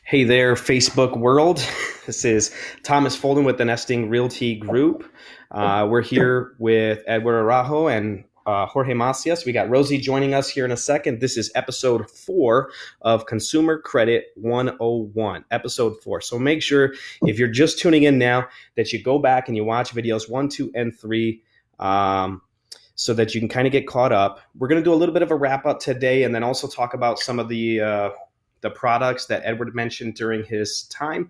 Hey there, Facebook world. This is Thomas Folden with the Nesting Realty Group. We're here with Edward Araujo and Jorge Macias. We got Rosie joining us here in a second. This is episode 4 of Consumer Credit 101, episode 4. So make sure, if you're just tuning in now, that you go back and you watch videos 1, 2, and 3. So that you can kind of get caught up. We're going to do a little bit of a wrap up today and then also talk about some of the products that Edward mentioned during his time.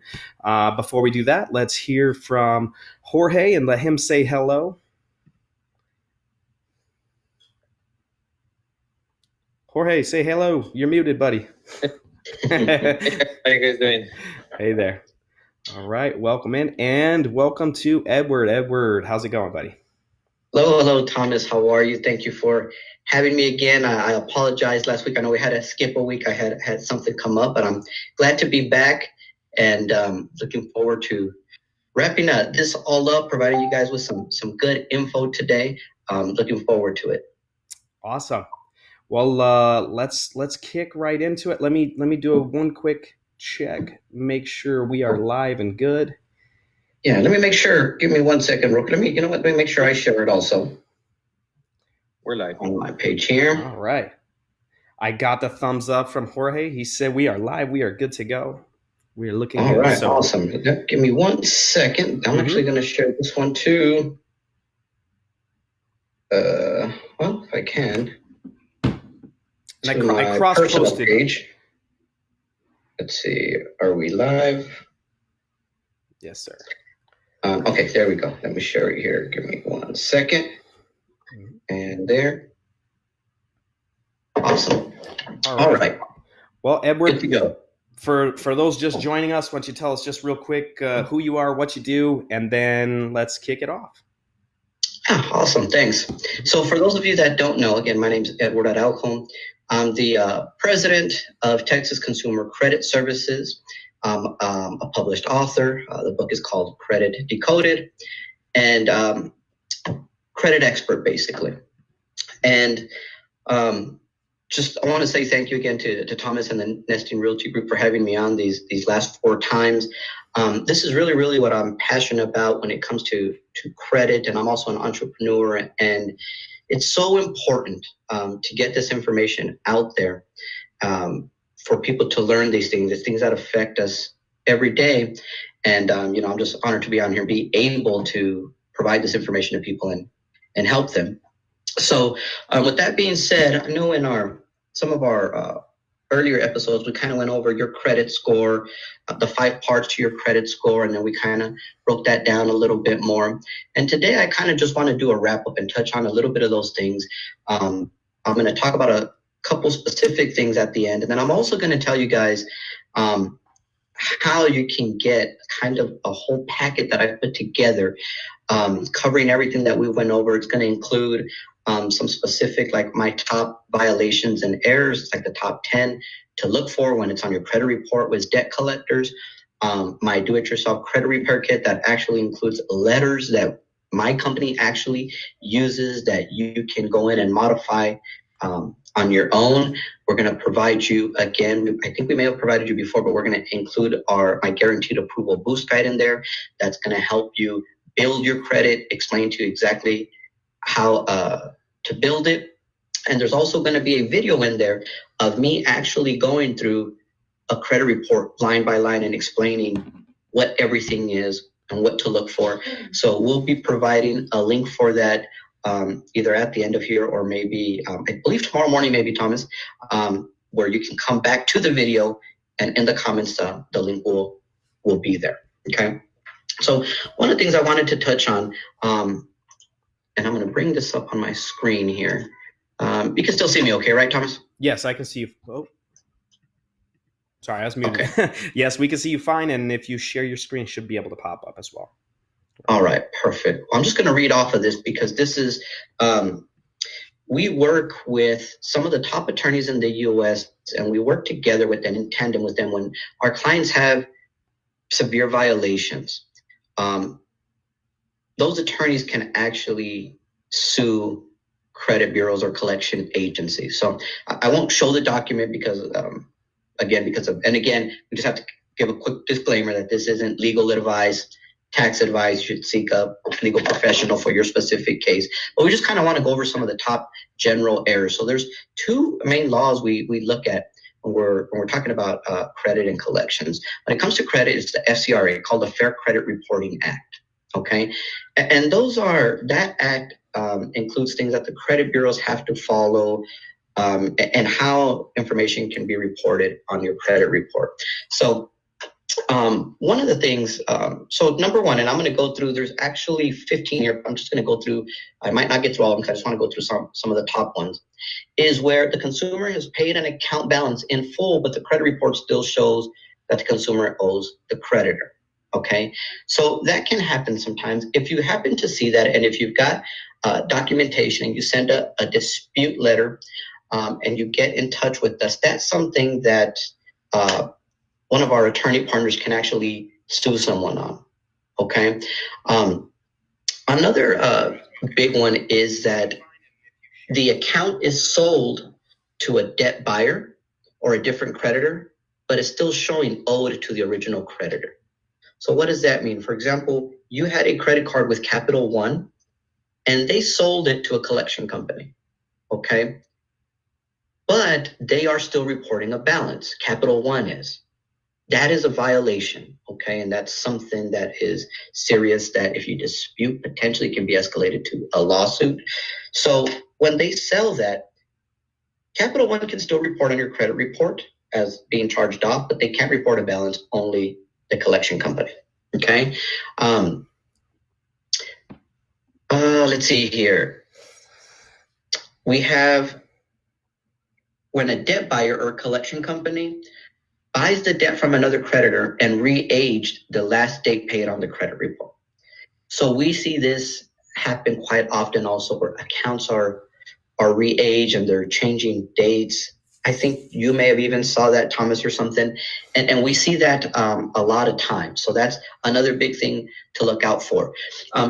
Before we do that, let's hear from Jorge and let him say hello. Jorge, say hello. You're muted, buddy. How you guys doing? Hey there. All right, welcome in and welcome to Edward. Edward, how's it going, buddy? Hello, Thomas. How are you? Thank you for having me again. I apologize last week. I know we had to skip a week. I had something come up, but I'm glad to be back and looking forward to wrapping this all up, providing you guys with some good info today. Looking forward to it. Awesome. Well, let's kick right into it. Let me do one quick check. Make sure we are live and good. Yeah, let me make sure. Give me 1 second, real quick. Let me make sure I share it also. We're live on my page here. All right. I got the thumbs up from Jorge. He said we are live. We are good to go. We are looking all good. Right, so, awesome. Give me 1 second. I'm actually going to share this one too. Well, if I can. And I cross-posted page. Let's see. Are we live? Yes, sir. Okay, there we go. Let me share it here. Give me 1 second. And there. Awesome. All right. Well, Edward, good to go. For those just joining us, why don't you tell us just real quick who you are, what you do, and then let's kick it off. Awesome. Thanks. So for those of you that don't know, again, my name is Edward Araujo. I'm the president of Texas Consumer Credit Services. I'm a published author. The book is called Credit Decoded, and credit expert, basically. And just I want to say thank you again to Thomas and the Nesting Realty Group for having me on these last 4 times. This is really what I'm passionate about when it comes to credit, and I'm also an entrepreneur, and it's so important to get this information out there for people to learn these things. It's things that affect us every day, and I'm just honored to be on here and be able to provide this information to people and help them. So with that being said, I know in some of our earlier episodes, we kind of went over your credit score, the 5 parts to your credit score, and then we kind of broke that down a little bit more. And today I kind of just want to do a wrap up and touch on a little bit of those things. I'm going to talk about a couple specific things at the end, and then I'm also going to tell you guys how you can get kind of a whole packet that I put together, covering everything that we went over. It's going to include some specific, like my top violations and errors, like the top 10 to look for when it's on your credit report with debt collectors. My do-it-yourself credit repair kit that actually includes letters that my company actually uses that you can go in and modify on your own. We're going to provide you, again, I think we may have provided you before, but we're going to include my guaranteed approval boost guide in there. That's going to help you build your credit, explain to you exactly how to build it. And there's also going to be a video in there of me actually going through a credit report line by line and explaining what everything is and what to look for. So we'll be providing a link for that either at the end of here or maybe, I believe tomorrow morning, maybe, Thomas, where you can come back to the video, and in the comments, the link will be there. Okay. So one of the things I wanted to touch on, and I'm going to bring this up on my screen here. You can still see me okay, right, Thomas? Yes, I can see you. Oh, sorry, I was muted. Okay. Yes, we can see you fine, and if you share your screen, it should be able to pop up as well. All right, perfect. I'm just going to read off of this because this is, we work with some of the top attorneys in the U.S., and we work together with them in tandem with them when our clients have severe violations. Those attorneys can actually sue credit bureaus or collection agencies. So I won't show the document because, again, we just have to give a quick disclaimer that this isn't legal advice, tax advice. You should seek a legal professional for your specific case. But we just kind of want to go over some of the top general errors. So there's two main laws we look at when we're talking about credit and collections. When it comes to credit, it's the FCRA, called the Fair Credit Reporting Act. Okay, and that act includes things that the credit bureaus have to follow, and how information can be reported on your credit report. So one of the things, so number one, and I'm going to go through, there's actually 15 here. I'm just going to go through, I might not get through all of them because I just want to go through some of the top ones, is where the consumer has paid an account balance in full, but the credit report still shows that the consumer owes the creditor. Okay, so that can happen sometimes. If you happen to see that, and if you've got documentation and you send a dispute letter, and you get in touch with us, that's something that one of our attorney partners can actually sue someone on. Okay. Another big one is that the account is sold to a debt buyer or a different creditor, but it's still showing owed to the original creditor. So what does that mean? For example, you had a credit card with Capital One and they sold it to a collection company. Okay. But they are still reporting a balance. Capital One is. That is a violation, okay? And that's something that is serious, that if you dispute, potentially can be escalated to a lawsuit. So when they sell that, Capital One can still report on your credit report as being charged off, but they can't report a balance, only the collection company, okay? Let's see here. We have when a debt buyer or a collection company buys the debt from another creditor and re-aged the last date paid on the credit report. So we see this happen quite often also, where accounts are re-aged and they're changing dates. I think you may have even saw that, Thomas, or something. And we see that a lot of times. So that's another big thing to look out for.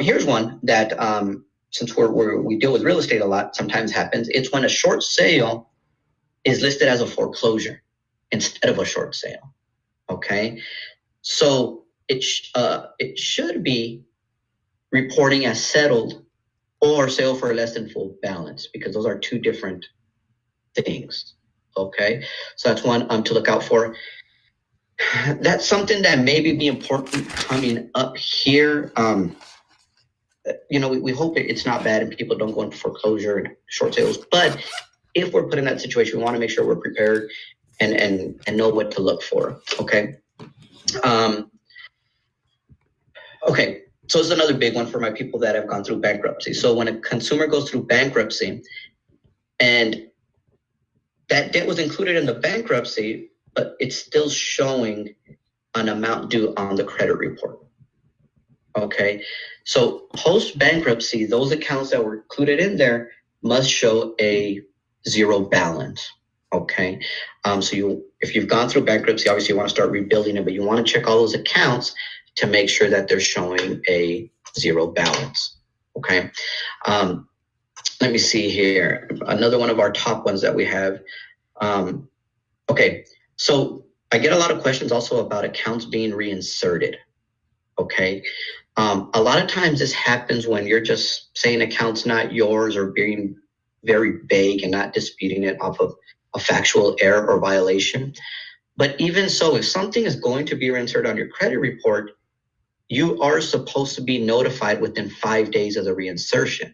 Here's one that, since we deal with real estate a lot, sometimes happens. It's when a short sale is listed as a foreclosure instead of a short sale. Okay, so it should be reporting as settled or sale for less than full balance, because those are two different things. Okay, so that's one to look out for. That's something that maybe be important coming up here. We hope it's not bad and people don't go into foreclosure and short sales, but if we're put in that situation, we want to make sure we're prepared and know what to look for. Okay. Okay. So this is another big one for my people that have gone through bankruptcy. So when a consumer goes through bankruptcy and that debt was included in the bankruptcy, but it's still showing an amount due on the credit report. Okay. So post bankruptcy, those accounts that were included in there must show a zero balance. Okay. So if you've gone through bankruptcy, obviously you want to start rebuilding it, but you want to check all those accounts to make sure that they're showing a zero balance. Okay. Let me see here. Another one of our top ones that we have. Okay. So I get a lot of questions also about accounts being reinserted. Okay. A lot of times this happens when you're just saying account's not yours, or being very vague and not disputing it off of a factual error or violation. But even so, if something is going to be reinserted on your credit report, you are supposed to be notified within 5 days of the reinsertion.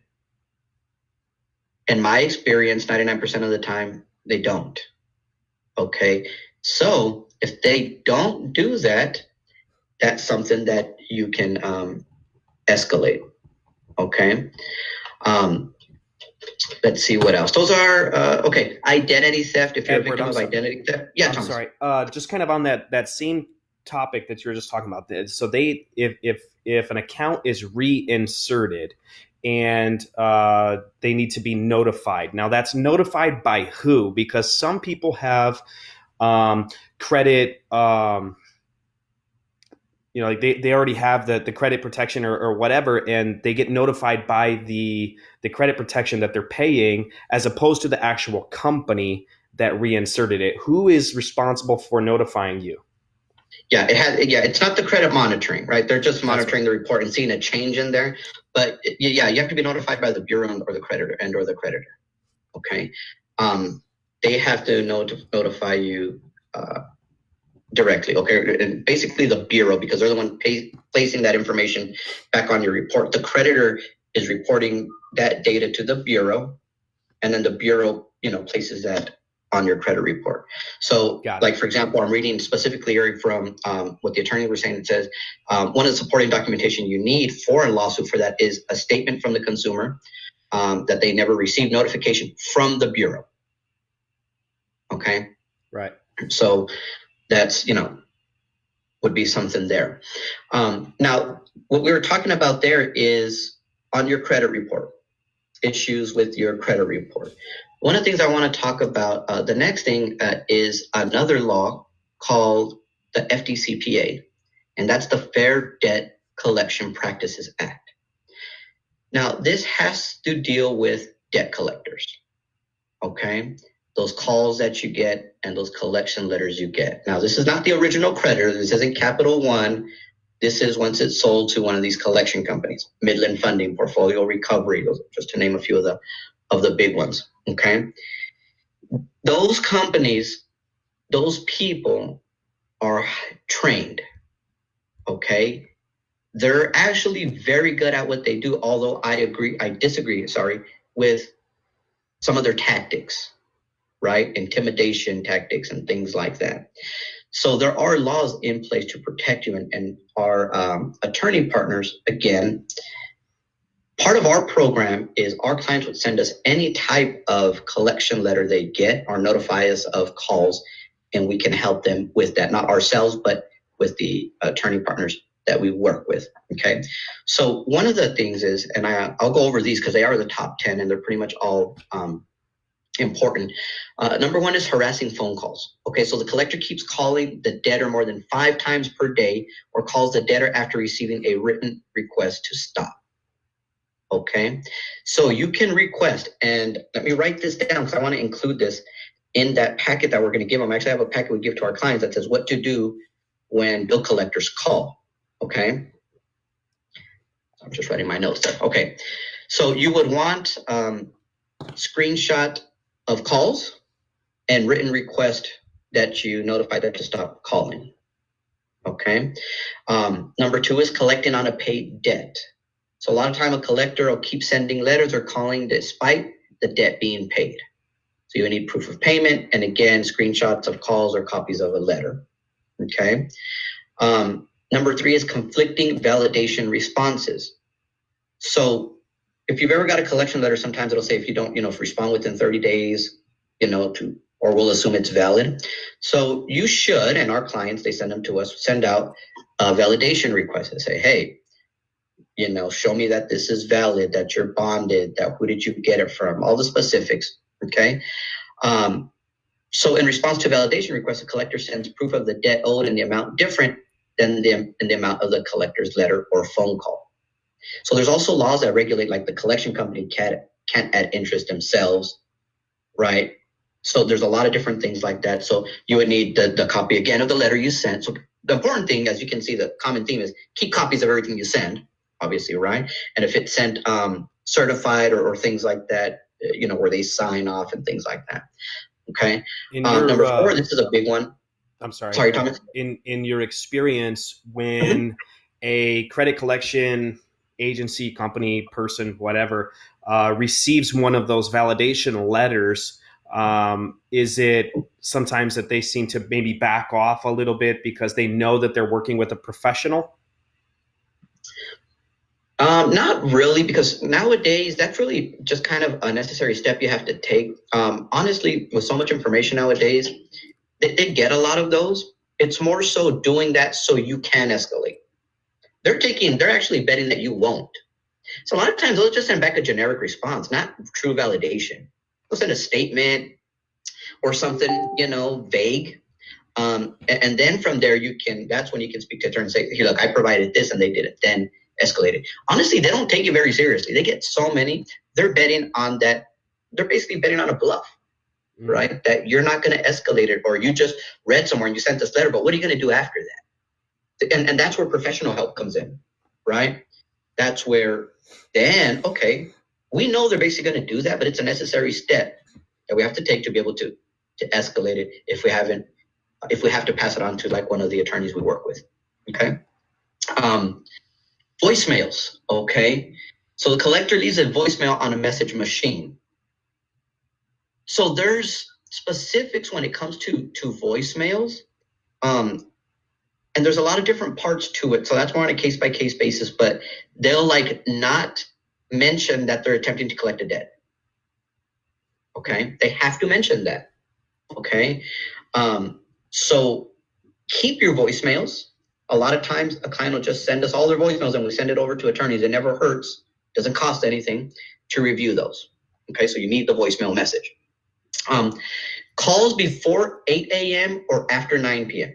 In my experience, 99% of the time, they don't. Okay, so if they don't do that, that's something that you can escalate. Okay. Let's see what else. Those are okay. Identity theft. If you're a victim of identity theft, yeah. I'm sorry. Just kind of on that same topic that you were just talking about. So if an account is reinserted and they need to be notified. Now that's notified by who? Because some people have credit. Like they already have the credit protection or whatever, and they get notified by the credit protection that they're paying, as opposed to the actual company that reinserted it. Who is responsible for notifying you? Yeah, it's not the credit monitoring, right? They're just monitoring right. the report and seeing a change in there. But yeah, you have to be notified by the bureau or the creditor or the creditor. Okay. They have to notify you directly. Okay. And basically the bureau, because they're the one placing that information back on your report. The creditor is reporting that data to the bureau, and then the bureau, places that on your credit report. So, like, for example, I'm reading specifically from what the attorney was saying. It says one of the supporting documentation you need for a lawsuit for that is a statement from the consumer that they never received notification from the bureau. Okay. Right. So that's, would be something there. Now, what we were talking about there is on your credit report, issues with your credit report. One of the things I want to talk about, the next thing is another law called the FDCPA, and that's the Fair Debt Collection Practices Act. Now, this has to deal with debt collectors, okay? Those calls that you get and those collection letters you get. Now, this is not the original creditor. This isn't Capital One. This is once it's sold to one of these collection companies, Midland Funding, Portfolio Recovery, just to name a few of the big ones, okay? Those companies, those people are trained, okay? They're actually very good at what they do, although I disagree, with some of their tactics, right? Intimidation tactics and things like that. So there are laws in place to protect you, and our attorney partners, again, part of our program is our clients would send us any type of collection letter they get or notify us of calls, and we can help them with that, not ourselves, but with the attorney partners that we work with, okay? So one of the things is, and I'll go over these because they are the top 10 and they're pretty much all important. Number one is harassing phone calls. Okay, so the collector keeps calling the debtor more than 5 times per day or calls the debtor after receiving a written request to stop. Okay, so you can request, and let me write this down because I want to include this in that packet that we're going to give them. Actually, I have a packet we give to our clients that says what to do when bill collectors call. Okay, I'm just writing my notes there. Okay, so you would want screenshot of calls and written request that you notify them to stop calling. Okay. Number 2 is collecting on a paid debt. So a lot of time a collector will keep sending letters or calling despite the debt being paid. So you need proof of payment, and again, screenshots of calls or copies of a letter. Okay. Number 3 is conflicting validation responses. So if you've ever got a collection letter, sometimes it'll say if you don't, respond within 30 days, or we'll assume it's valid. So you should, and our clients, they send them to us, send out a validation request and say, hey, show me that this is valid, that you're bonded, that who did you get it from, all the specifics, okay? So in response to validation request, the collector sends proof of the debt owed and the amount different than the amount of the collector's letter or phone call. So there's also laws that regulate, like the collection company can't add interest themselves, right? So there's a lot of different things like that. So you would need the copy again of the letter you sent. So the important thing, as you can see, the common theme is keep copies of everything you send, obviously, right? And if it's sent certified or things like that, where they sign off and things like that. Okay. Number 4, this is a big one. I'm sorry. Sorry, Thomas. In your experience, when a credit collection agency, company, person, whatever, receives one of those validation letters, is it sometimes that they seem to maybe back off a little bit because they know that they're working with a professional? Not really, because nowadays that's really just kind of a necessary step you have to take. Honestly, with so much information nowadays, they get a lot of those. It's more so doing that so you can escalate. They're actually betting that you won't. So a lot of times they'll just send back a generic response, not true validation. They'll send a statement or something, vague. And then from there, that's when you can speak to attorney and say, hey, look, I provided this and they did it. Then escalate it. Honestly, they don't take it very seriously. They get so many, they're betting on that. They're basically betting on a bluff, right? That you're not going to escalate it, or you just read somewhere and you sent this letter, but what are you going to do after that? And that's where professional help comes in, right? That's where then, okay, we know they're basically going to do that, but it's a necessary step that we have to take to be able to escalate it if we have to pass it on to like one of the attorneys we work with. Okay. Voicemails. Okay. So the collector leaves a voicemail on a message machine. So there's specifics when it comes to voicemails. And there's a lot of different parts to it. So that's more on a case by case basis, but they'll like not mention that they're attempting to collect a debt. Okay. They have to mention that. Okay. So keep your voicemails. A lot of times a client will just send us all their voicemails and we send it over to attorneys. It never hurts, doesn't cost anything to review those. Okay, so you need the voicemail message. Calls before 8 a.m. or after 9 p.m.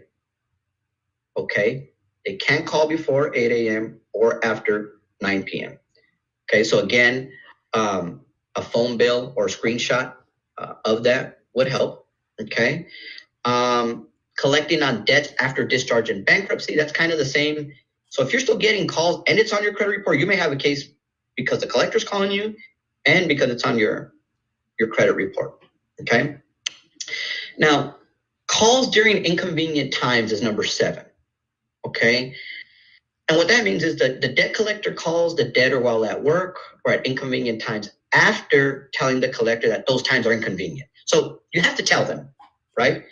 Okay, they can't call before 8 a.m. or after 9 p.m. Okay, so again, a phone bill or a screenshot of that would help. Okay. Collecting on debts after discharge and bankruptcy, that's kind of the same. So if you're still getting calls and it's on your credit report, you may have a case because the collector's calling you and because it's on your credit report. Okay. Now, calls during inconvenient times is number 7. Okay. And what that means is that the debt collector calls the debtor while at work or at inconvenient times after telling the collector that those times are inconvenient. So you have to tell them, right?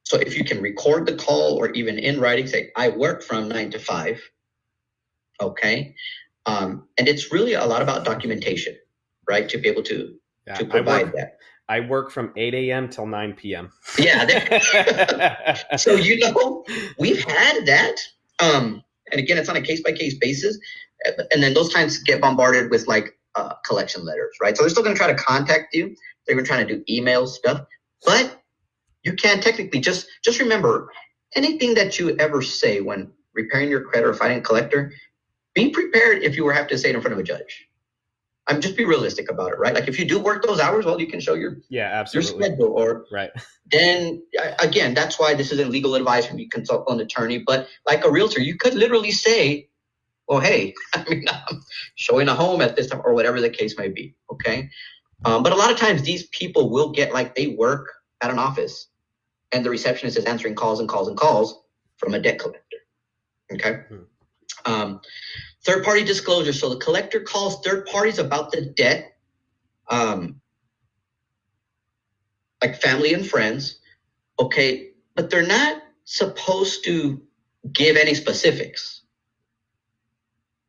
So if you can record the call or even in writing, say, I work from 9 to 5. Okay. And it's really a lot about documentation, right? To be able to provide that. I work from 8 a.m. till 9 p.m. Yeah. So, we've had that. And again, it's on a case-by-case basis. And then those times get bombarded with like collection letters, right? So they're still going to try to contact you. They're going to try to do email stuff. But you can technically just remember anything that you ever say when repairing your credit or fighting a collector, be prepared if you were have to say it in front of a judge. Just be realistic about it, right? Like if you do work those hours, well, you can show your schedule. Or right. Then again, that's why this isn't legal advice when you consult an attorney. But like a realtor, you could literally say, "Oh, hey, I'm showing a home at this time," or whatever the case may be. Okay. But a lot of times these people will get like they work at an office and the receptionist is answering calls and calls and calls from a debt collector. Okay. Third-party disclosure. So the collector calls third parties about the debt, like family and friends. Okay. But they're not supposed to give any specifics.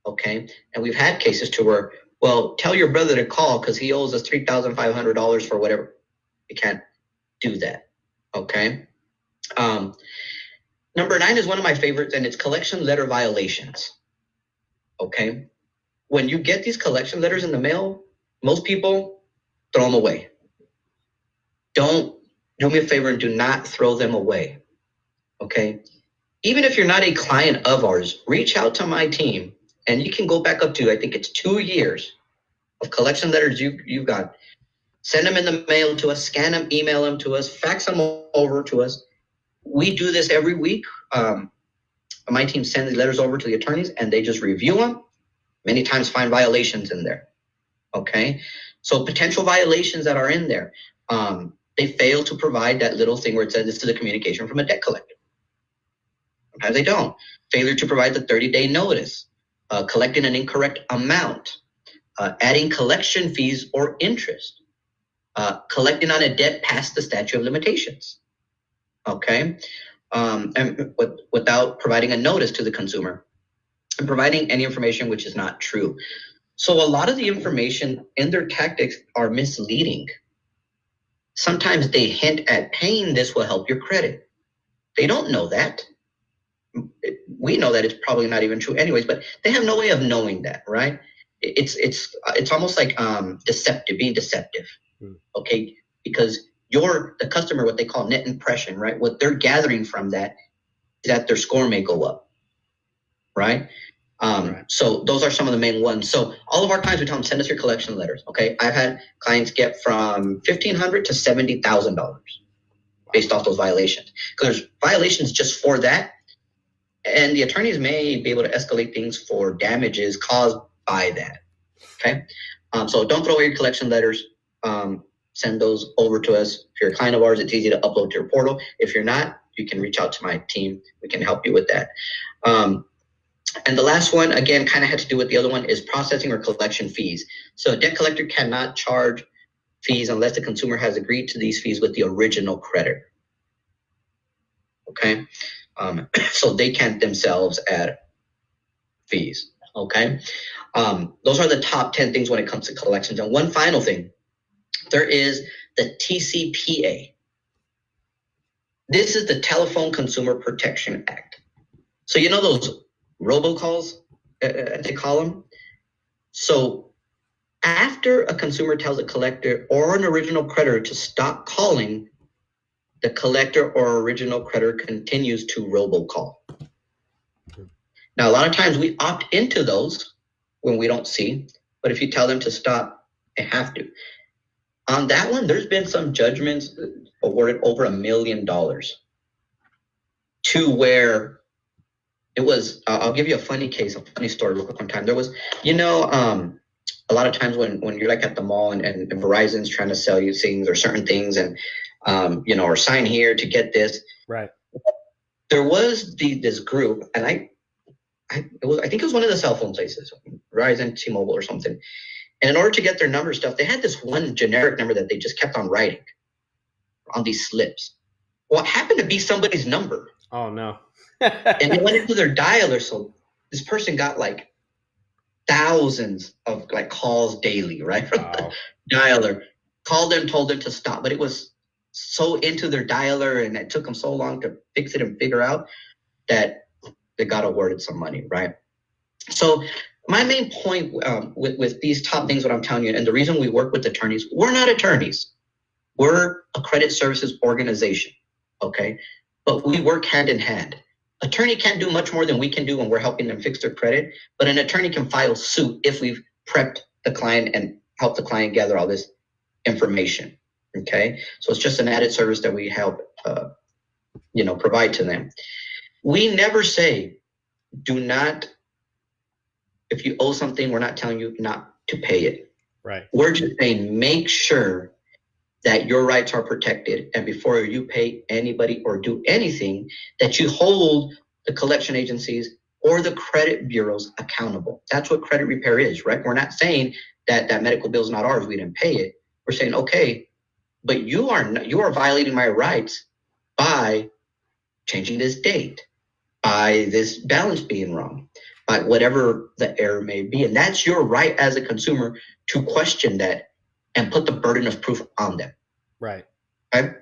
Okay. And we've had cases to where, well, tell your brother to call because he owes us $3,500 for whatever. You can't do that. Okay. Number 9 is one of my favorites, and it's collection letter violations. Okay. When you get these collection letters in the mail, most people throw them away. Do me a favor and do not throw them away. Okay. Even if you're not a client of ours, reach out to my team and you can go back up to, I think it's 2 years of collection letters you've got. Send them in the mail to us, scan them, email them to us, fax them over to us. We do this every week. My team sends the letters over to the attorneys and they just review them. Many times find violations in there. Okay. So potential violations that are in there. They fail to provide that little thing where it says this is a communication from a debt collector. Sometimes they don't. Failure to provide the 30-day notice. Collecting an incorrect amount. Adding collection fees or interest. Collecting on a debt past the statute of limitations. Okay. And without providing a notice to the consumer and providing any information which is not true. So a lot of the information in their tactics are misleading. Sometimes they hint at paying this will help your credit. They don't know that. We know that it's probably not even true anyways, but they have no way of knowing that, right? It's almost like being deceptive. Okay. Because you're the customer, what they call net impression, right? What they're gathering from that is that their score may go up, right? Right. So those are some of the main ones. So all of our clients, we tell them, send us your collection letters. Okay. I've had clients get from $1,500 to $70,000 based off those violations. Because there's violations just for that. and the attorneys may be able to escalate things for damages caused by that. Okay, so don't throw away your collection letters. Send those over to us. If you're a client of ours, it's easy to upload to your portal. If you're not, you can reach out to my team. We can help you with that. And the last one, again, kind of had to do with the other one, is processing or collection fees. So a debt collector cannot charge fees unless the consumer has agreed to these fees with the original creditor. Okay, so they can't themselves add fees. Okay, those are the top 10 things when it comes to collections. And one final thing, there is the TCPA. This is the Telephone Consumer Protection Act. So you know those robocalls, they call them? So after a consumer tells a collector or an original creditor to stop calling, the collector or original creditor continues to robocall. Now, a lot of times we opt into those when we don't see, but if you tell them to stop, they have to. On that one, there's been some judgments awarded over $1 million to where it was, I'll give you a funny case, a funny story real quick one time. There was, a lot of times when you're like at the mall and Verizon's trying to sell you things or certain things and, or sign here to get this. Right. There was this group, and I think it was one of the cell phone places, Verizon, T-Mobile or something. And in order to get their number stuff, they had this one generic number that they just kept on writing on these slips. Well, it happened to be somebody's number. Oh, no. And they went into their dialer. So this person got like thousands of like calls daily, right? Wow. Dialer. Called them, told them to stop. But it was so into their dialer and it took them so long to fix it and figure out that they got awarded some money, right? So my main point with these top things, what I'm telling you, and the reason we work with attorneys, we're not attorneys. We're a credit services organization, okay? But we work hand in hand. Attorney can't do much more than we can do when we're helping them fix their credit, but an attorney can file suit if we've prepped the client and helped the client gather all this information, okay? So it's just an added service that we help, provide to them. We never say, do not, if you owe something, we're not telling you not to pay it. Right. We're just saying, make sure that your rights are protected, and before you pay anybody or do anything, that you hold the collection agencies or the credit bureaus accountable. That's what credit repair is, right? We're not saying that medical bill is not ours, we didn't pay it. We're saying, okay, but you are violating my rights by changing this date, by this balance being wrong, by whatever the error may be. And that's your right as a consumer to question that and put the burden of proof on them. Right. Okay?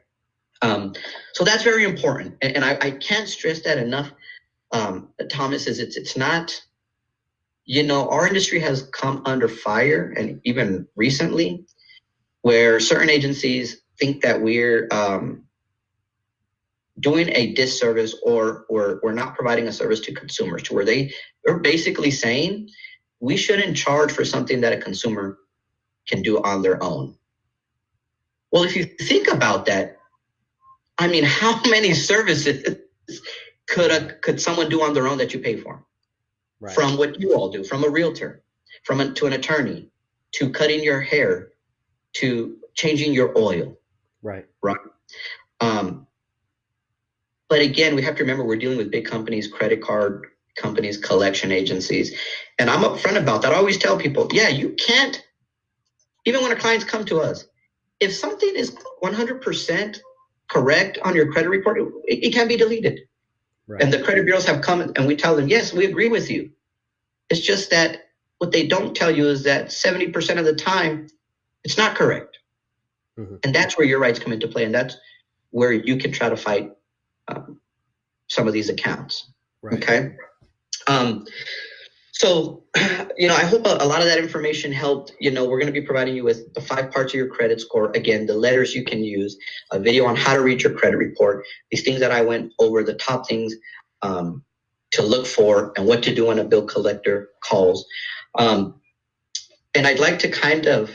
So that's very important. And I can't stress that enough, Thomas, is it's not, our industry has come under fire, and even recently, where certain agencies think that we're doing a disservice or we're not providing a service to consumers, to where they're basically saying we shouldn't charge for something that a consumer can do on their own. Well, if you think about that, I mean, how many services could someone do on their own that you pay for? Right. From what you all do, from a realtor, to an attorney, to cutting your hair, to changing your oil. Right. Right. But again, we have to remember we're dealing with big companies, credit card companies, collection agencies. And I'm upfront about that. I always tell people, yeah, you can't, even when our clients come to us, if something is 100% correct on your credit report, it can be deleted. Right. And the credit bureaus have come and we tell them, yes, we agree with you. It's just that what they don't tell you is that 70% of the time, it's not correct. Mm-hmm. And that's where your rights come into play. And that's where you can try to fight some of these accounts. Right. Okay. So, I hope a lot of that information helped. We're going to be providing you with the 5 parts of your credit score. Again, the letters you can use, a video on how to read your credit report, these things that I went over, the top things to look for and what to do when a bill collector calls. And I'd like to kind of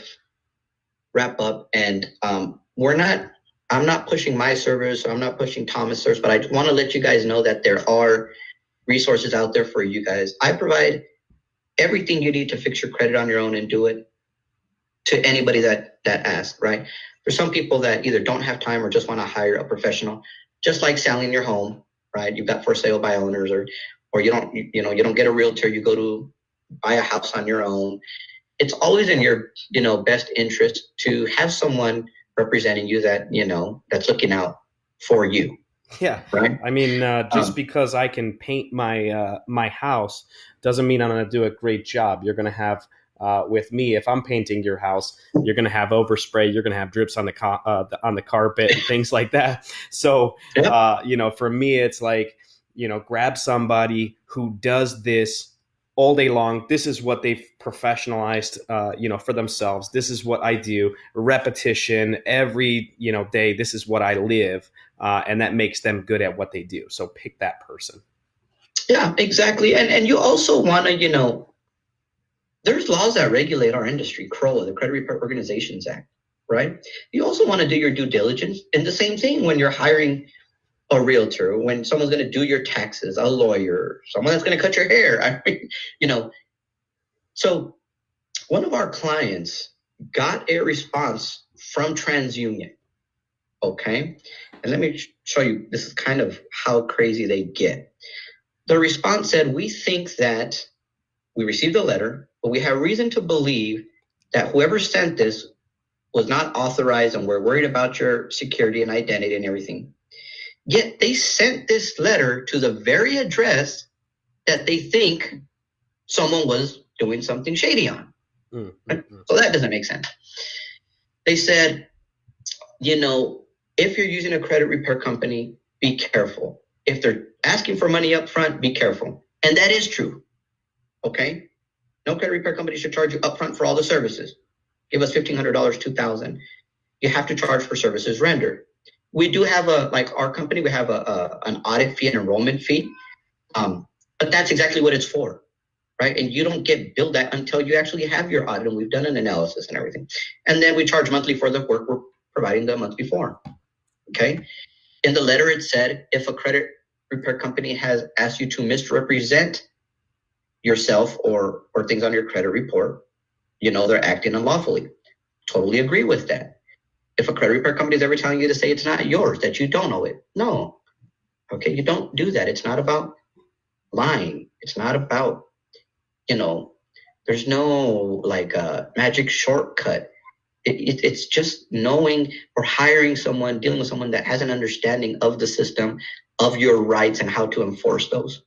wrap up, and I'm not pushing my service, I'm not pushing Thomas' service, but I want to let you guys know that there are resources out there for you guys. I provide everything you need to fix your credit on your own and do it to anybody that asks, right? There's some people that either don't have time or just want to hire a professional, just like selling your home, right? You've got for sale by owners, or you don't get a realtor, you go to buy a house on your own. It's always in your, best interest to have someone representing you that, that's looking out for you. Yeah, right. I mean, just because I can paint my house doesn't mean I'm going to do a great job. You're going to have with me, if I'm painting your house, you're going to have overspray, you're going to have drips on the carpet and things like that. So, for me, it's like, grab somebody who does this all day long. This is what they've professionalized, for themselves. This is what I do. Repetition every, day. This is what I live. And that makes them good at what they do. So pick that person. Yeah, exactly. And you also want to, there's laws that regulate our industry, CROA, the Credit Repair Organizations Act, right? You also want to do your due diligence. And the same thing when you're hiring a realtor, when someone's going to do your taxes, a lawyer, someone that's going to cut your hair. So one of our clients got a response from TransUnion. Okay. And let me show you, this is kind of how crazy they get. The response said, we think that we received a letter, but we have reason to believe that whoever sent this was not authorized, and we're worried about your security and identity and everything. Yet they sent this letter to the very address that they think someone was doing something shady on. Mm-hmm. So that doesn't make sense. They said, if you're using a credit repair company, be careful. If they're asking for money up front, be careful. And that is true. Okay? No credit repair company should charge you up front for all the services. Give us $1,500, $2,000. You have to charge for services rendered. We do have our company, we have an audit fee, an enrollment fee. But that's exactly what it's for, right? And you don't get billed that until you actually have your audit, and we've done an analysis and everything. And then we charge monthly for the work we're providing the month before. Okay. In the letter, it said, if a credit repair company has asked you to misrepresent yourself or things on your credit report, they're acting unlawfully. Totally agree with that. If a credit repair company is ever telling you to say it's not yours, that you don't owe it, no. Okay, you don't do that. It's not about lying. It's not about, there's no magic shortcut. It's just knowing or hiring someone, dealing with someone that has an understanding of the system, of your rights, and how to enforce those.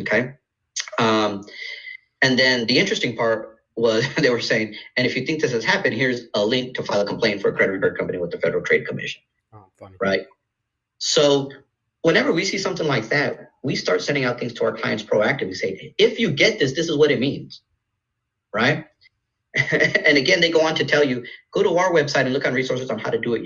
Okay. And then the interesting part was they were saying, and if you think this has happened, here's a link to file a complaint for a credit repair company with the Federal Trade Commission. Oh, funny. Right. So whenever we see something like that, we start sending out things to our clients proactively. Say, if you get this, this is what it means. Right. And again, they go on to tell you, go to our website and look on resources on how to do it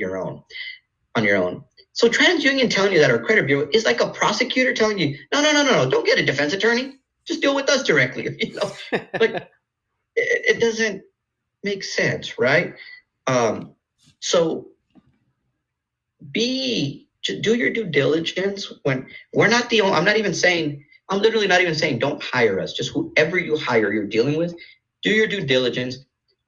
on your own. So TransUnion telling you that our credit bureau is like a prosecutor telling you, no, don't get a defense attorney. Just deal with us directly. Like it doesn't make sense, right? So do your due diligence when we're not the only, I'm literally not even saying don't hire us. Just whoever you hire, you're dealing with, do your due diligence.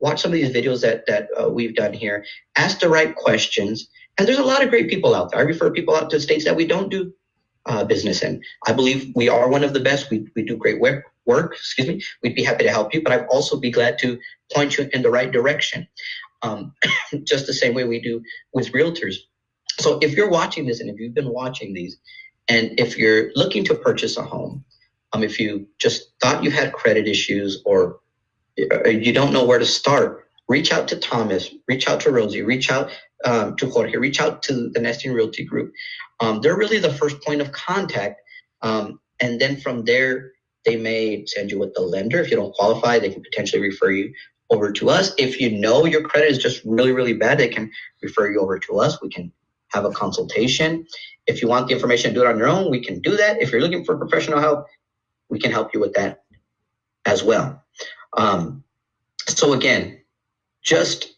Watch some of these videos that we've done here. Ask the right questions. And there's a lot of great people out there. I refer people out to states that we don't do business in. I believe we are one of the best. We do great work. We'd be happy to help you, but I'd also be glad to point you in the right direction. Just the same way we do with realtors. So if you're watching this, and if you've been watching these, and if you're looking to purchase a home, if you just thought you had credit issues or you don't know where to start, reach out to Thomas, reach out to Rosie, reach out to Jorge, reach out to the Nesting Realty Group. They're really the first point of contact. And then from there, they may send you with the lender. If you don't qualify, they can potentially refer you over to us. If you know your credit is just really, really bad, they can refer you over to us. We can have a consultation. If you want the information to do it on your own, we can do that. If you're looking for professional help, we can help you with that as well. So again, just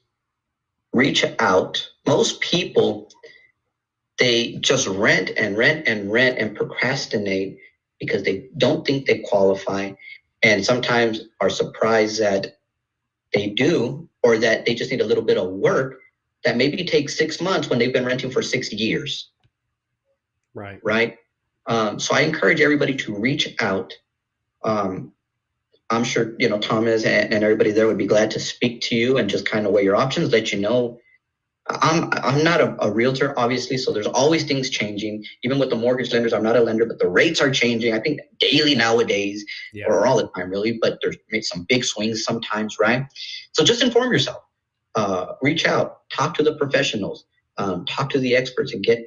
reach out. Most people, they just rent and procrastinate, because they don't think they qualify, and sometimes are surprised that they do, or that they just need a little bit of work that maybe takes 6 months when they've been renting for 6 years. Right. So I encourage everybody to reach out. I'm sure, Thomas and everybody there would be glad to speak to you and just kind of weigh your options, let you know. I'm not a realtor, obviously, so there's always things changing. Even with the mortgage lenders, I'm not a lender, but the rates are changing. I think daily nowadays, or all the time, really. But there's made some big swings sometimes, right? So just inform yourself. Reach out, talk to the professionals, talk to the experts, and get,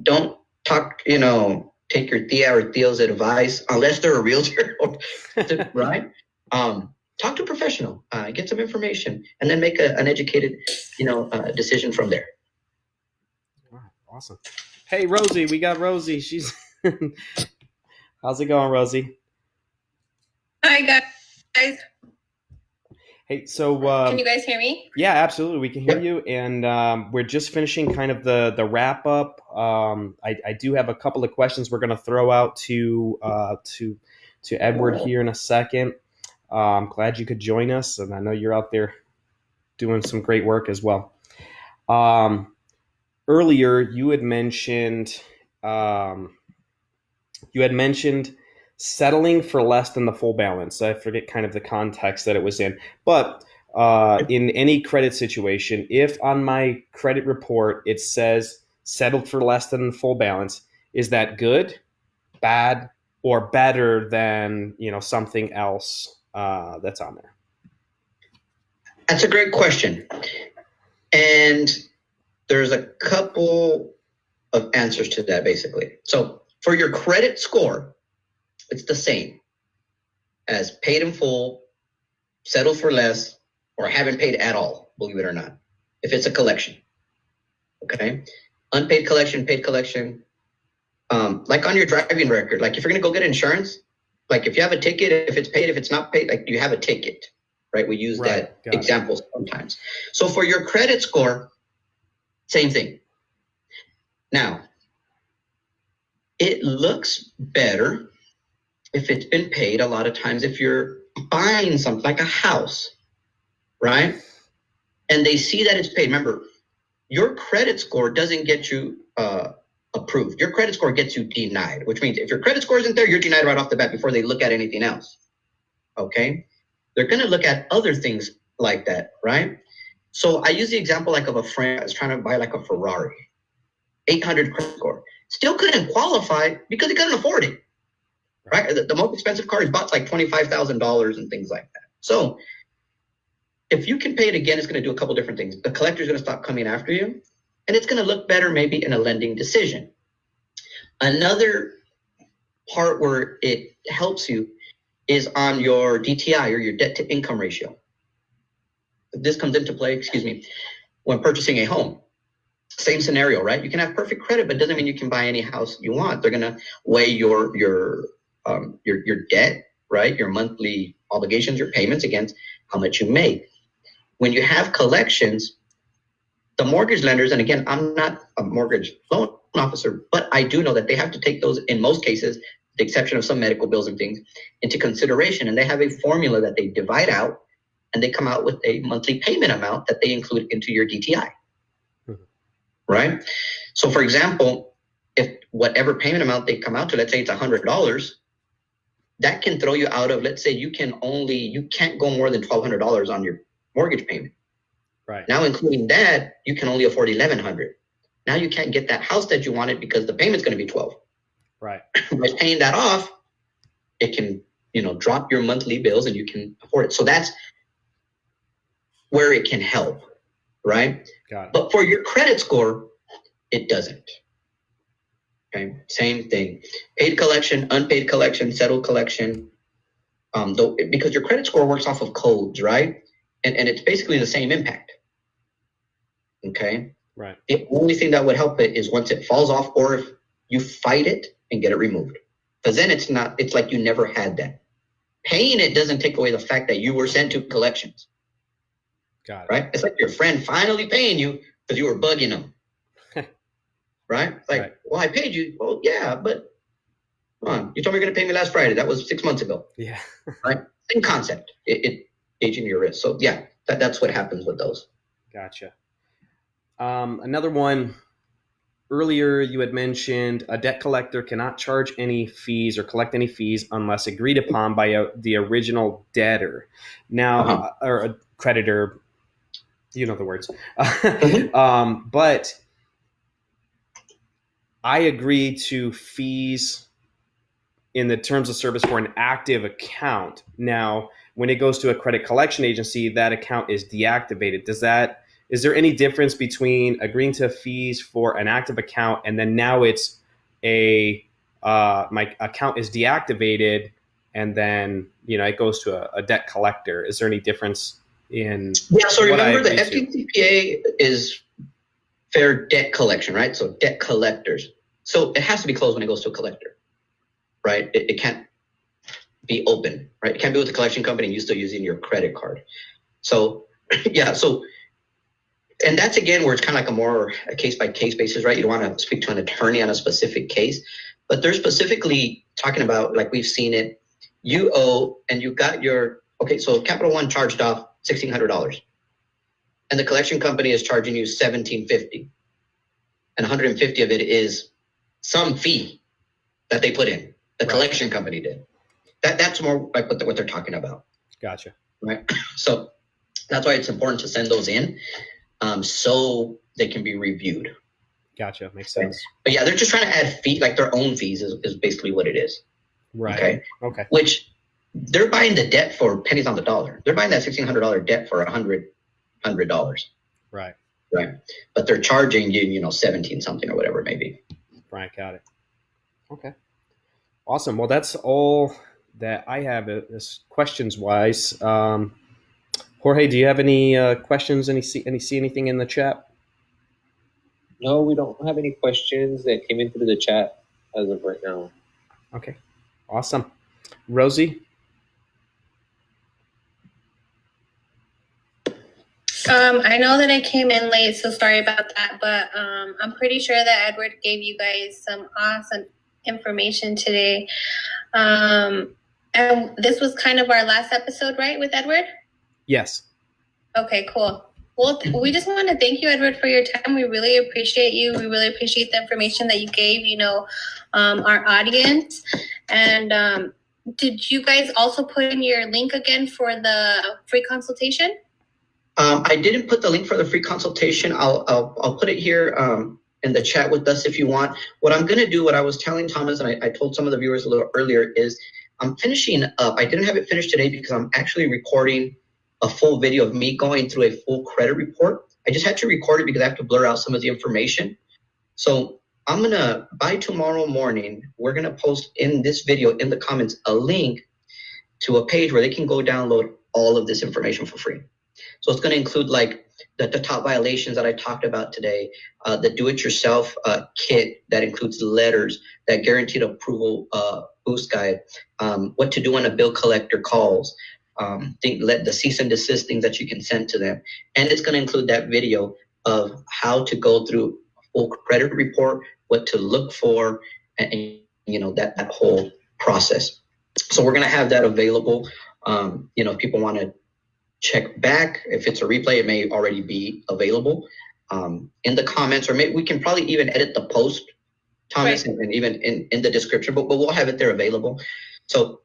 don't talk, take your tia or tio's advice unless they're a realtor, right? Talk to a professional, get some information, and then make an educated, decision from there. Wow, awesome. Hey, Rosie, we got Rosie. She's how's it going, Rosie? Hi, guys. Hey, so Can you guys hear me? yeah, absolutely, we can hear you, and we're just finishing kind of the wrap up. I do have a couple of questions we're going to throw out to Edward here in a second. I'm glad you could join us, and I know you're out there doing some great work as well. Earlier, you had mentioned settling for less than the full balance. I forget kind of the context that it was in, but in any credit situation, if on my credit report it says settled for less than the full balance, is that good, bad, or better than something else that's on there? That's a great question, and there's a couple of answers to that, basically. So for your credit score, it's the same as paid in full, settled for less, or haven't paid at all, believe it or not, if it's a collection. Okay? Unpaid collection, paid collection. Like on your driving record, like if you're going to go get insurance, like if you have a ticket, if it's paid, if it's not paid, like you have a ticket, right? We use that example sometimes. So for your credit score, same thing. Now, it looks better if it's been paid a lot of times if you're buying something like a house, right? And they see that it's paid. Remember, your credit score doesn't get you approved. Your credit score gets you denied, which means if your credit score isn't there, you're denied right off the bat before they look at anything else. Okay? They're going to look at other things like that, right? So I use the example like of a friend that's trying to buy like a Ferrari, 800 credit score. Still couldn't qualify because he couldn't afford it, right? The most expensive car is bought like $25,000 and things like that. So if you can pay it again, it's going to do a couple different things. The collector's going to stop coming after you, and it's going to look better maybe in a lending decision. Another part where it helps you is on your DTI, or your debt to income ratio. This comes into play, when purchasing a home. Same scenario, right? You can have perfect credit, but it doesn't mean you can buy any house you want. They're going to weigh your debt, right? Your monthly obligations, your payments against how much you make. When you have collections, the mortgage lenders, and again, I'm not a mortgage loan officer, but I do know that they have to take those, in most cases, the exception of some medical bills and things, into consideration. And they have a formula that they divide out, and they come out with a monthly payment amount that they include into your DTI. Right? So for example, if whatever payment amount they come out to, let's say it's $100, that can throw you out of, let's say you can't go more than $1,200 on your mortgage payment. Right. Now, including that, you can only afford $1,100. Now you can't get that house that you wanted because the payment's going to be $1,200. Right. By paying that off, it can, drop your monthly bills and you can afford it. So that's where it can help, right? Got it. But for your credit score, it doesn't. Okay, same thing. Paid collection, unpaid collection, settled collection. Because your credit score works off of codes, right? And it's basically the same impact. Okay? Right. The only thing that would help it is once it falls off, or if you fight it and get it removed. Because then it's like you never had that. Paying it doesn't take away the fact that you were sent to collections. Got it. Right? It's like your friend finally paying you because you were bugging them. Right? Like, right. Well, I paid you. Well, yeah, but Come on, you told me you're going to pay me last Friday. That was 6 months ago. Yeah. Right? Same concept. It gauging your risk. So yeah, that's what happens with those. Gotcha. Another one. Earlier, you had mentioned a debt collector cannot charge any fees or collect any fees unless agreed upon by the original debtor. Now, or a creditor, you know the words. But I agree to fees in the terms of service for an active account. Now, when it goes to a credit collection agency, that account is deactivated. Is there any difference between agreeing to fees for an active account and then now it's my account is deactivated and then it goes to a debt collector? Is there any difference in? Yeah. So remember, the FDCPA is fair debt collection, right? So debt collectors. So it has to be closed when it goes to a collector, right? It can't be open, right? It can't be with the collection company and you're still using your credit card. So yeah. So. And that's, again, where it's kind of like a case-by-case basis, right? You don't want to speak to an attorney on a specific case. But they're specifically talking about, like we've seen it, you owe and you got so Capital One charged off $1,600. And the collection company is charging you $1,750. And $150 of it is some fee that they put in. The collection company did. That's more like what they're talking about. Gotcha. Right? So that's why it's important to send those in. So they can be reviewed. Gotcha. Makes sense. But yeah, they're just trying to add fee, like their own fees is basically what it is. Right. Okay. Which they're buying the debt for pennies on the dollar. They're buying that $1,600 debt for $100. Right. But they're charging you, 17 something or whatever it may be. Right. Got it. Okay. Awesome. Well, that's all that I have as questions wise. Jorge, do you have any questions? See anything in the chat? No, we don't have any questions that came in through the chat as of right now. Okay, awesome. Rosie? I know that I came in late, so sorry about that, but I'm pretty sure that Edward gave you guys some awesome information today. And this was kind of our last episode, right, with Edward? Yes. Okay, cool. Well, we just want to thank you, Edward, for your time. We really appreciate you. We really appreciate the information that you gave, our audience. And did you guys also put in your link again for the free consultation? I didn't put the link for the free consultation. I'll put it here in the chat with us if you want. What I'm going to do, what I was telling Thomas, and I told some of the viewers a little earlier, is I'm finishing up. I didn't have it finished today because I'm actually recording a full video of me going through a full credit report. I just had to record it because I have to blur out some of the information. So I'm going to, by tomorrow morning, we're going to post in this video, in the comments, a link to a page where they can go download all of this information for free. So it's going to include like the top violations that I talked about today, the do-it-yourself kit that includes letters, that guaranteed approval boost guide, what to do when a bill collector calls, the cease and desist things that you can send to them. And it's going to include that video of how to go through a full credit report, what to look for, and that whole process. So we're going to have that available. If people want to check back, if it's a replay, it may already be available in the comments, or maybe we can probably even edit the post, Thomas, right, and even in the description, but we'll have it there available. So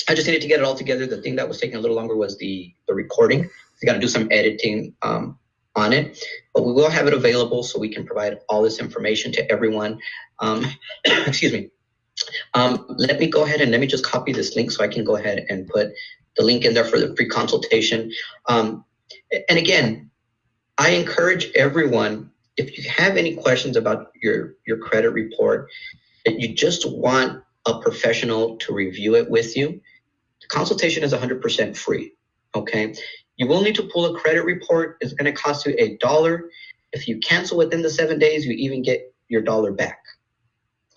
I just needed to get it all together. The thing that was taking a little longer was the recording. We got to do some editing on it, but we will have it available so we can provide all this information to everyone. Excuse me. Let me go ahead and let me just copy this link so I can go ahead and put the link in there for the free consultation. And again, I encourage everyone, if you have any questions about your credit report, that you just want a professional to review it with you, the consultation is 100% free, okay? You will need to pull a credit report. It's going to cost you $1. If you cancel within the 7 days, you even get your $1 back,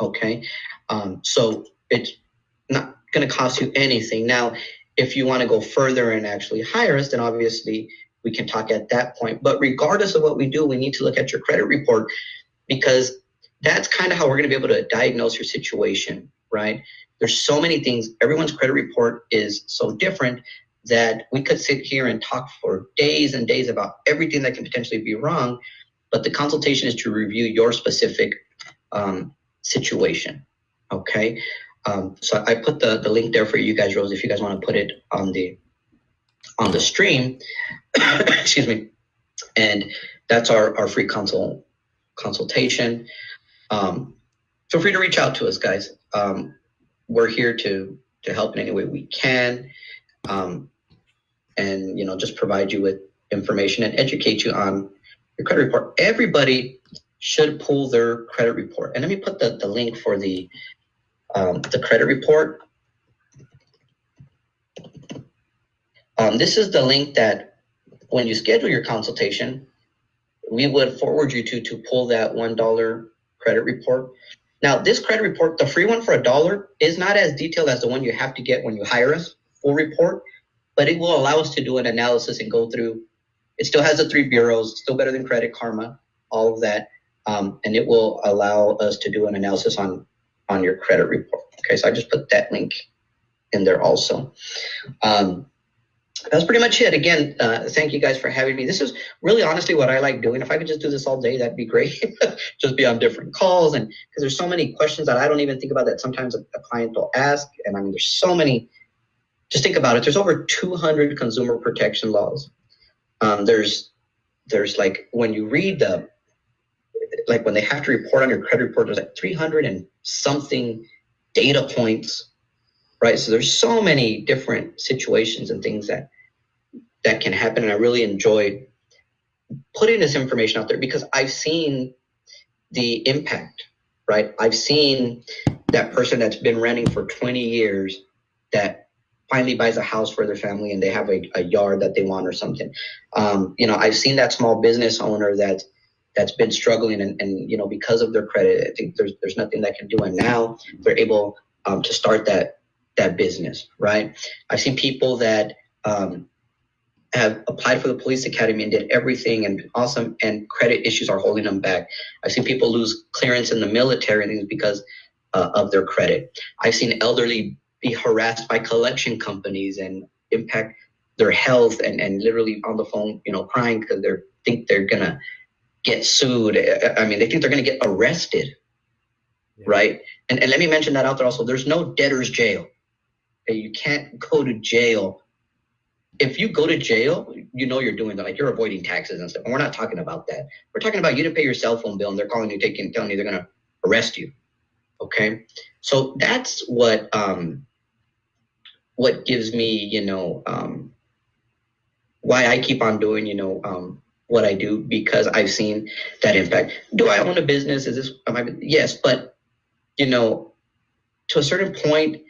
okay? So it's not going to cost you anything. Now, if you want to go further and actually hire us, then obviously we can talk at that point. But regardless of what we do, we need to look at your credit report, because that's kind of how we're going to be able to diagnose your situation, right? There's so many things. Everyone's credit report is so different that we could sit here and talk for days and days about everything that can potentially be wrong. But the consultation is to review your specific situation. Okay. So I put the link there for you guys, Rose, if you guys want to put it on the stream. Excuse me. And that's our free consultation. Feel free to reach out to us, guys. We're here to help in any way we can. And just provide you with information and educate you on your credit report. Everybody should pull their credit report. And let me put the link for the credit report. This is the link that when you schedule your consultation, we would forward you to pull that $1 credit report. Now, this credit report, the free one for $1, is not as detailed as the one you have to get when you hire us, full report, but it will allow us to do an analysis and go through. It still has the 3 bureaus, still better than Credit Karma, all of that. And it will allow us to do an analysis on your credit report. Okay, so I just put that link in there also. That's pretty much it. Again, thank you guys for having me. This is really honestly what I like doing. If I could just do this all day, that'd be great. Just be on different calls, and because there's so many questions that I don't even think about that sometimes a client will ask. And I mean, there's so many. Just think about it. There's over 200 consumer protection laws. There's like when you read when they have to report on your credit report, there's like 300 and something data points, right? So there's so many different situations and things that can happen. And I really enjoy putting this information out there because I've seen the impact, right? I've seen that person that's been renting for 20 years that finally buys a house for their family and they have a yard that they want or something. I've seen that small business owner that's been struggling and because of their credit, I think there's nothing that can do. And now they're able to start that business, right? I've seen people that have applied for the police academy and did everything and awesome, and credit issues are holding them back. I've seen people lose clearance in the military and things because of their credit. I've seen elderly be harassed by collection companies and impact their health and literally on the phone, crying because they think they're gonna get sued. I mean, they think they're gonna get arrested, right? And let me mention that out there also. There's no debtor's jail. You can't go to jail. If you go to jail, you're doing that. Like you're avoiding taxes and stuff. And we're not talking about that. We're talking about you didn't pay your cell phone bill and they're calling you, telling you they're going to arrest you. Okay. So that's what gives me, why I keep on doing, what I do, because I've seen that impact. Do I own a business? Yes. But, to a certain point,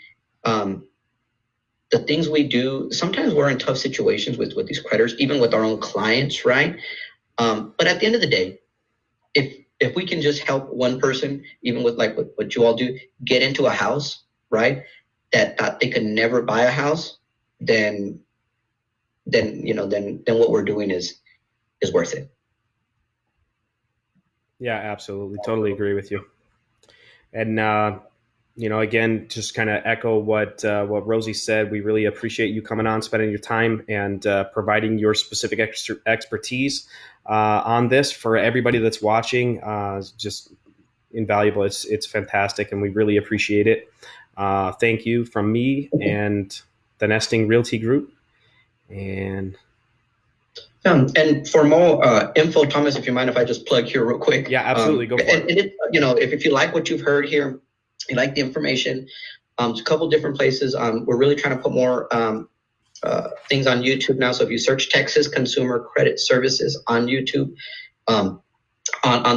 the things we do, sometimes we're in tough situations with these creditors, even with our own clients, right? But at the end of the day, if we can just help one person, even with like what you all do, get into a house, right? That thought they could never buy a house, then what we're doing is worth it. Yeah, absolutely. Totally agree with you. And, again, just kind of echo what Rosie said. We really appreciate you coming on, spending your time, and providing your specific expertise on this for everybody that's watching. Just invaluable. It's fantastic, and we really appreciate it. Thank you from me and the Nesting Realty Group. And for more info, Thomas, if you mind if I just plug here real quick. Yeah, absolutely. Go for it. And if you like what you've heard here, you like the information, a couple different places. We're really trying to put more things on YouTube now. So if you search Texas Consumer Credit Services on YouTube, on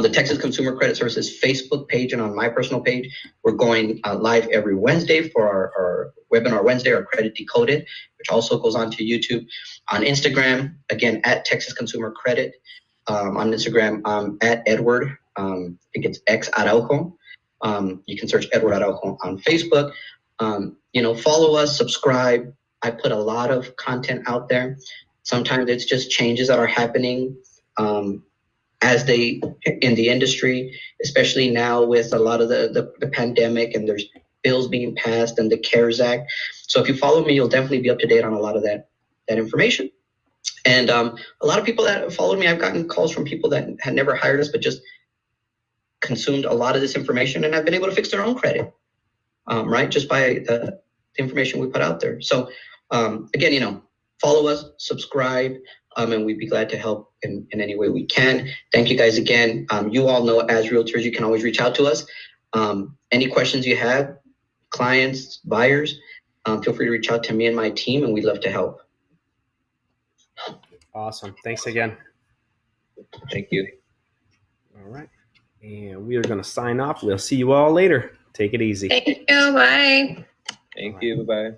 the Texas Consumer Credit Services Facebook page and on my personal page, we're going live every Wednesday for our webinar Wednesday, our Credit Decoded, which also goes on to YouTube. On Instagram, again, at Texas Consumer Credit. On Instagram, at Edward, I think it's X Araujo. You can search Edward Araujo on Facebook. Follow us, subscribe. I put a lot of content out there. Sometimes it's just changes that are happening in the industry, especially now with a lot of the pandemic, and there's bills being passed and the CARES Act. So if you follow me, you'll definitely be up to date on a lot of that information. And a lot of people that have followed me, I've gotten calls from people that had never hired us, but just consumed a lot of this information and have been able to fix their own credit, right? Just by the information we put out there. So again, follow us, subscribe, and we'd be glad to help in any way we can. Thank you guys again. You all know, as realtors, you can always reach out to us. Any questions you have, clients, buyers, feel free to reach out to me and my team, and we'd love to help. Awesome. Thanks again. Thank you. All right. And we are going to sign off. We'll see you all later. Take it easy. Thank you. Bye. Thank you. Bye-bye.